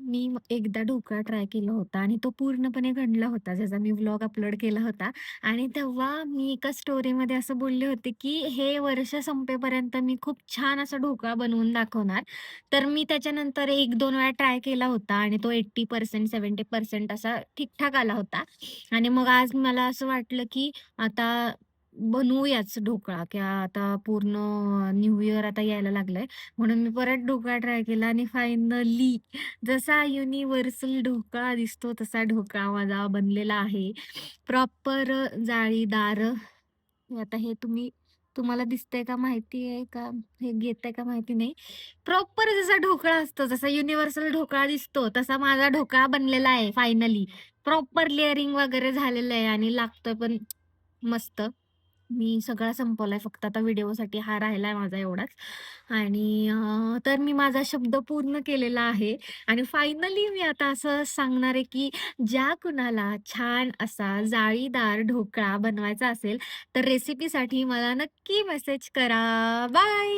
मी एकदा ढोकळा ट्राय केला होता आणि तो पूर्णपणे गणला होता, ज्याचा मी व्लॉग अपलोड केला होता आणि तेव्हा मी एका स्टोरीमध्ये असं बोलले होते, की हे वर्ष संपेपर्यंत मी खूप छान असा ढोकळा बनवून दाखवणार. तर मी त्याच्यानंतर 1-2 वेळा ट्राय केला होता आणि तो 80% 70% असा ठीक आला होता आणि मग आज मला असं वाटलं, की आता बनवूयाच ढोकळा, की आता पूर्ण न्यू इयर आता यायला लागलंय. म्हणून मी परत ढोकळा ट्राय केला आणि फायनली जसा युनिव्हर्सल ढोकळा दिसतो तसा ढोकळा माझा बनलेला आहे. प्रॉपर जाळीदार. आता हे तुम्हाला दिसतंय का माहिती आहे का? हे येतंय का माहिती नाही. प्रॉपर जसा ढोकळा असतो, जसा युनिव्हर्सल ढोकळा दिसतो, तसा माझा ढोकळा बनलेला आहे फायनली. प्रॉपर लेयरिंग वगैरे झालेलं आहे आणि लागतोय पण मस्त. मी सगळा संपवलाय. फक्त आता व्हिडिओसाठी हा राहिलाय माझा एवढाच. आणि तर मी माझा शब्द पूर्ण केलेला आहे आणि फायनली मी आता असं सांगणार आहे, की ज्या कुणाला छान असा जाळीदार ढोकळा बनवायचा असेल, तर रेसिपीसाठी मला नक्की मेसेज करा. बाय.